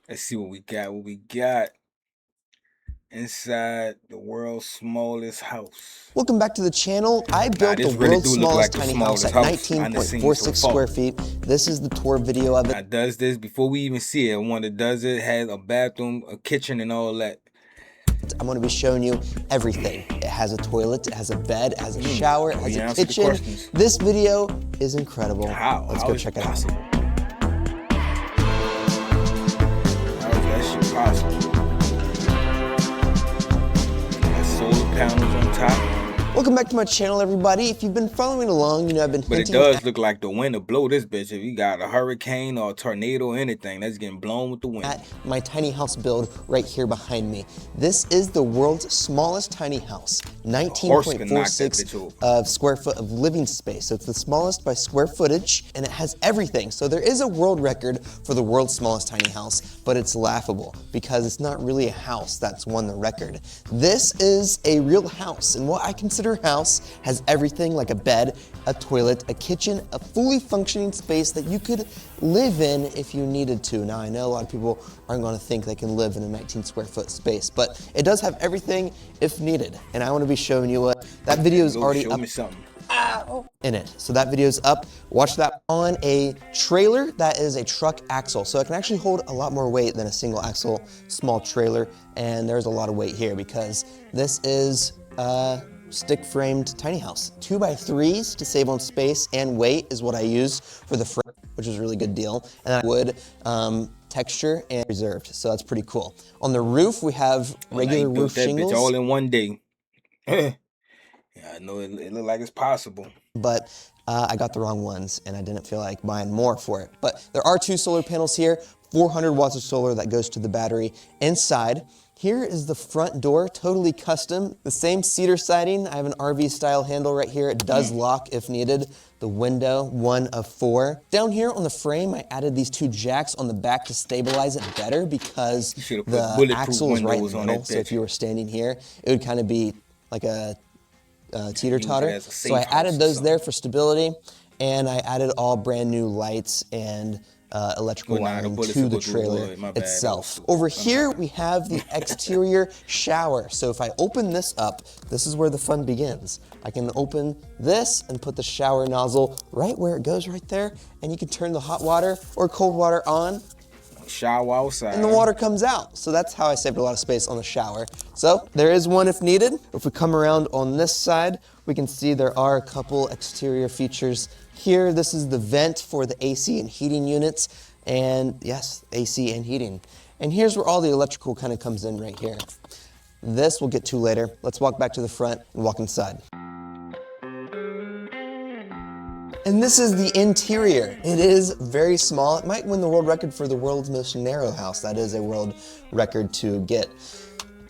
Let's see what we got. What we got inside the world's smallest house. Welcome back to the channel. I built the This really world's do look like smallest the tiny house smallest at house I done seen so 19.46 far. square feet. This is the tour video of it. Now, does this before we even see it? One that does it has a bathroom, a kitchen, and all that. I'm going to be showing you everything. It has a toilet, it has a bed, it has a shower, it has a kitchen. This video is incredible. Let's go check it out. How is that shit possible? Solar panels on top. Welcome back to my channel, everybody. If you've been following along, you know I've been But it does look like the wind will blow this bitch. If you got a hurricane or a tornado or anything, that's getting blown with the wind. At my tiny house build right here behind me. This is the world's smallest tiny house, 19.46 square foot of living space. So it's the smallest by square footage, and it has everything. So there is a world record for the world's smallest tiny house, but it's laughable because it's not really a house that's won the record. This is a real house, and what I consider house has everything like a bed, a toilet, a kitchen, a fully functioning space that you could live in if you needed to. Now I know a lot of people aren't going to think they can live in a 19 square foot space, but it does have everything if needed. And I want to be showing you what that video is already up in it. So that video is up. Watch that on a trailer that is a truck axle. So it can actually hold a lot more weight than a single axle small trailer. And there's a lot of weight here because this is stick framed tiny house. 2x3s to save on space and weight is what I use for the frame, which is a really good deal. And then wood texture and reserved, so that's pretty cool. On the roof we have regular roof shingles. All in one day. Yeah, I know it looked like it's possible. But I got the wrong ones and I didn't feel like buying more for it. But there are 2 solar panels here, 400 watts of solar that goes to the battery inside. Here is the front door, totally custom. The same cedar siding. I have an RV style handle right here. It does lock if needed. The window, 1 of 4. Down here on the frame, I added these 2 jacks on the back to stabilize it better because the axle is right in the middle. So if you were standing here, it would kind of be like a teeter-totter. So I added those there for stability, and I added all brand new lights and electrical wiring to the trailer itself. Over here we have the exterior shower. So if I open this up, this is where the fun begins. I can open this and put the shower nozzle right where it goes right there, and you can turn the hot water or cold water on. Shower outside. And the water comes out. So that's how I saved a lot of space on the shower. So there is one if needed. If we come around on this side, we can see there are a couple exterior features here. This is the vent for the AC and heating units. And yes, AC and heating. And here's where all the electrical kind of comes in right here. This we'll get to later. Let's walk back to the front and walk inside. And this is the interior. It is very small. It might win the world record for the world's most narrow house. That is a world record to get.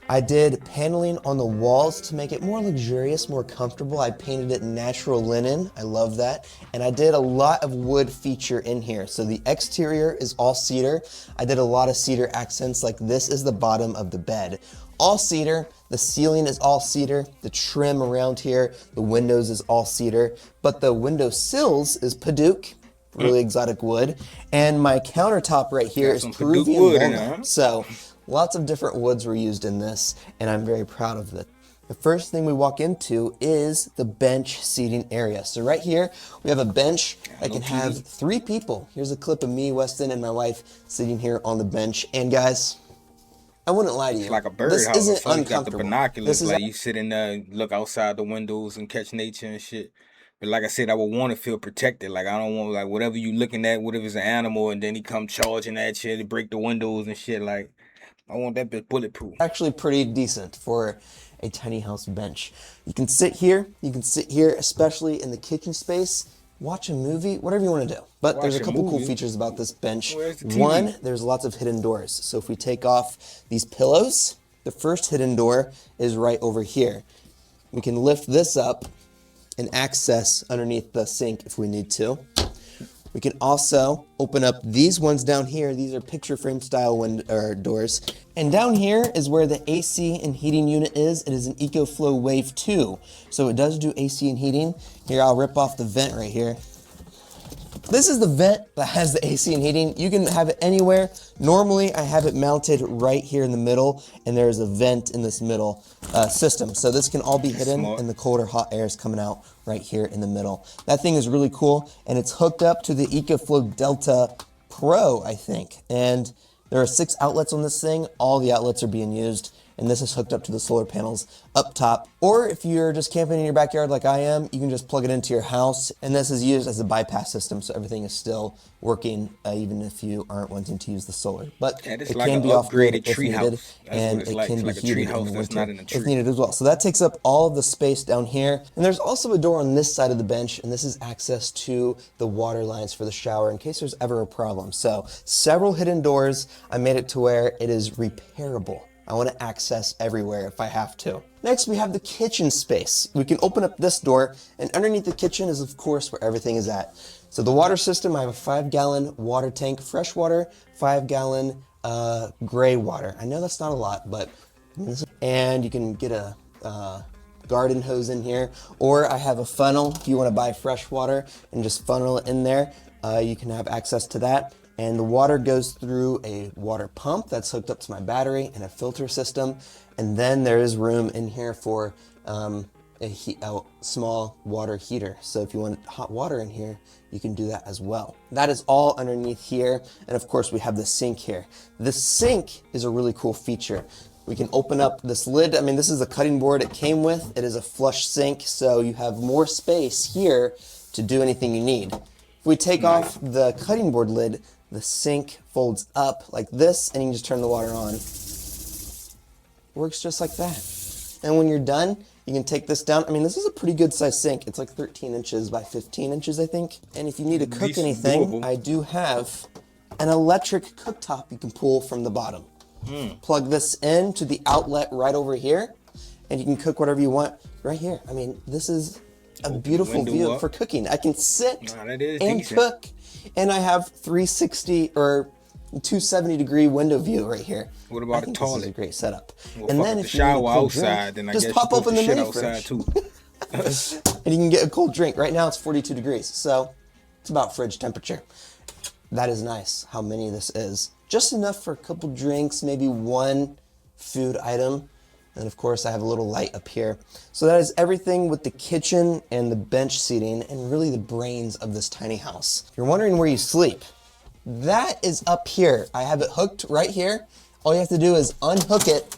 I did paneling on the walls to make it more luxurious, more comfortable. I painted it natural linen. I love that. And I did a lot of wood feature in here. So the exterior is all cedar. I did a lot of cedar accents, like this is the bottom of the bed. All cedar. The ceiling is all cedar. The trim around here, the windows is all cedar. But the window sills is Paduke, really exotic wood. And my countertop right here is Peruvian walnut. So lots of different woods were used in this, and I'm very proud of it. The first thing we walk into is the bench seating area. So right here, we have a bench that can have 3 people. Here's a clip of me, Weston, and my wife sitting here on the bench. And guys, I wouldn't lie to you. It's like a bird this house. Isn't so you uncomfortable. got the binoculars, like you sit in there, look outside the windows and catch nature and shit. But like I said, I would want to feel protected. Like I don't want, like, whatever you looking at, what if it's an animal and then he come charging at shit to break the windows and shit. Like, I want that bit bulletproof. Actually pretty decent for a tiny house bench. You can sit here, especially in the kitchen space, watch a movie, whatever you want to do. But there's a couple cool features about this bench. One, there's lots of hidden doors. So if we take off these pillows, the first hidden door is right over here. We can lift this up and access underneath the sink if we need to. We can also open up these ones down here. These are picture frame style doors. And down here is where the AC and heating unit is. It is an EcoFlow Wave 2. So it does do AC and heating. Here, I'll rip off the vent right here. This is the vent that has the AC and heating. You can have it anywhere. Normally, I have it mounted right here in the middle, and there's a vent in this middle system. So this can all be hidden, and the cold or hot air is coming out right here in the middle. That thing is really cool, and it's hooked up to the EcoFlow Delta Pro, I think. And there are 6 outlets on this thing. All the outlets are being used, and this is hooked up to the solar panels up top. Or if you're just camping in your backyard like I am, you can just plug it into your house, and this is used as a bypass system, so everything is still working even if you aren't wanting to use the solar. But it like can an be off-grid upgraded if tree needed, house. and it can be like a tree heated in house the that's winter not in a if tree. needed as well. So that takes up all of the space down here. And there's also a door on this side of the bench, and this is access to the water lines for the shower in case there's ever a problem. So several hidden doors. I made it to where it is repairable. I want to access everywhere if I have to. Next, we have the kitchen space. We can open up this door, and underneath the kitchen is, of course, where everything is at. So the water system, I have a 5-gallon water tank, fresh water, 5-gallon gray water. I know that's not a lot, but and you can get a garden hose in here, or I have a funnel if you want to buy fresh water and just funnel it in there. You can have access to that. And the water goes through a water pump that's hooked up to my battery and a filter system. And then there is room in here for a small water heater. So if you want hot water in here, you can do that as well. That is all underneath here. And of course, we have the sink here. The sink is a really cool feature. We can open up this lid. I mean, this is a cutting board it came with. It is a flush sink, so you have more space here to do anything you need. If we take off the cutting board lid, the sink folds up like this, and you can just turn the water on. Works just like that. And when you're done, you can take this down. I mean, this is a pretty good sized sink. It's like 13 inches by 15 inches, I think. And if you need to cook anything, doable. I do have an electric cooktop you can pull from the bottom. Plug this in to the outlet right over here, and you can cook whatever you want right here. I mean, this is a beautiful view for cooking. I can sit and decent. cook. And I have 360 or 270 degree window view right here. What about a toilet? This is a great setup. Well, and then if if you you need a shower cold outside, drink, then I just guess pop you open put the the shit mini outside fridge. too. And you can get a cold drink. Right now it's 42 degrees, so it's about fridge temperature. That is nice how many this is. Just enough for a couple drinks, maybe one food item. And of course I have a little light up here. So that is everything with the kitchen and the bench seating and really the brains of this tiny house. If you're wondering where you sleep, that is up here. I have it hooked right here. All you have to do is unhook it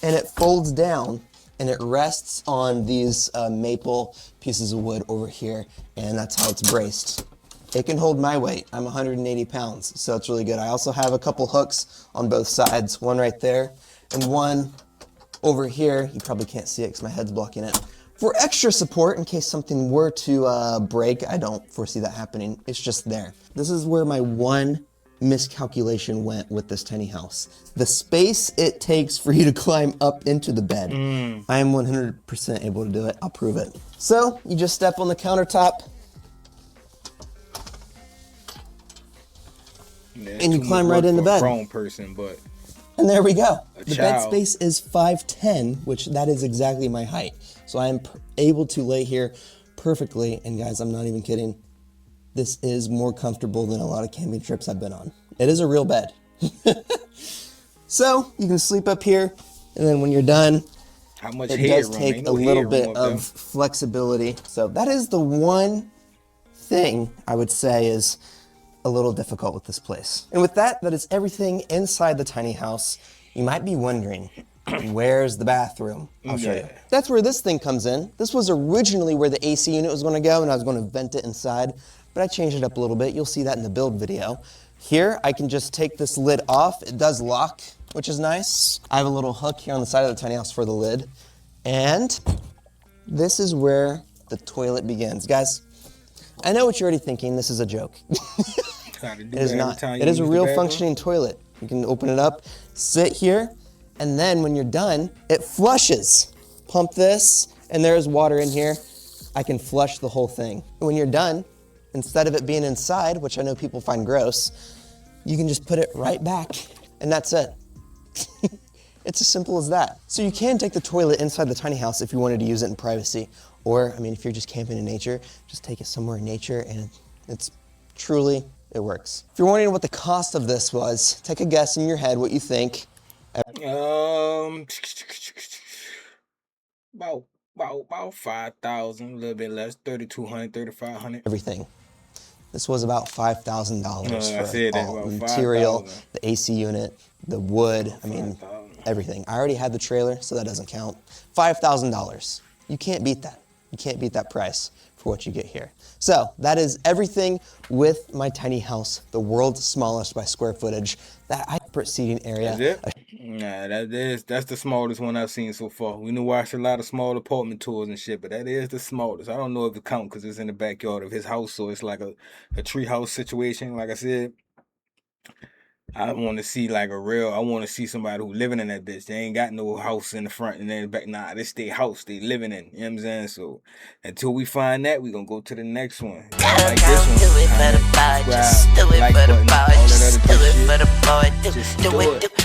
and it folds down and it rests on these maple pieces of wood over here, and that's how it's braced. It can hold my weight. I'm 180 pounds, so it's really good. I also have a couple hooks on both sides, one right there and one over here. You probably can't see it because my head's blocking it. For extra support in case something were to break, I don't foresee that happening. It's just there. This is where my one miscalculation went with this tiny house. The space it takes for you to climb up into the bed. I am 100% able to do it. I'll prove it. So you just step on the countertop and you climb right into bed. Grown person, but and there we go. The bed child. space is 5'10", which that is exactly my height. So I am able to lay here perfectly. And guys, I'm not even kidding. This is more comfortable than a lot of camping trips I've been on. It is a real bed. So you can sleep up here, and then when you're done, how much it headroom? does take Ain't a no little headroom bit up of there. flexibility. So that is the one thing I would say is a little difficult with this place. And with that, that is everything inside the tiny house. You might be wondering, where's the bathroom? I'll show you. That's where this thing comes in. This was originally where the AC unit was going to go, and I was going to vent it inside, but I changed it up a little bit. You'll see that in the build video. Here, I can just take this lid off. It does lock, which is nice. I have a little hook here on the side of the tiny house for the lid. And this is where the toilet begins. Guys, I know what you're already thinking. This is a joke. It is not. It is a real functioning toilet. You can open it up, sit here, and then when you're done, it flushes. Pump this, and there's water in here. I can flush the whole thing. When you're done, instead of it being inside, which I know people find gross, you can just put it right back, and that's it. It's as simple as that. So you can take the toilet inside the tiny house if you wanted to use it in privacy, or, I mean, if you're just camping in nature, just take it somewhere in nature, and it's Truly, it works. If you're wondering what the cost of this was, take a guess in your head what you think. About about 5,000, a little bit less, 3,200, 3,500. Everything. This was about $5,000 I for said that, all about the material, 5,000. the AC unit, the wood, I mean, 5,000. everything. I already had the trailer, so that doesn't count. $5,000. You can't beat that. You can't beat that price for what you get here. So that is everything with my tiny house, the world's smallest by square footage. That separate seating area. That's it? Nah, that's the smallest one I've seen so far. We done watched a lot of small apartment tours and shit, but that is the smallest. I don't know if it count because it's in the backyard of his house, so it's like a tree house situation. Like I said, I want to see like I want to see somebody who living in that bitch. They ain't got no house in the front and then the back. Nah, this their house they living in. You know what I'm saying? So until we find that, we gonna go to the next one. Y'all like this one? Do it for the boy, just do it for the boy, just do it for the boy, Just do do it, it.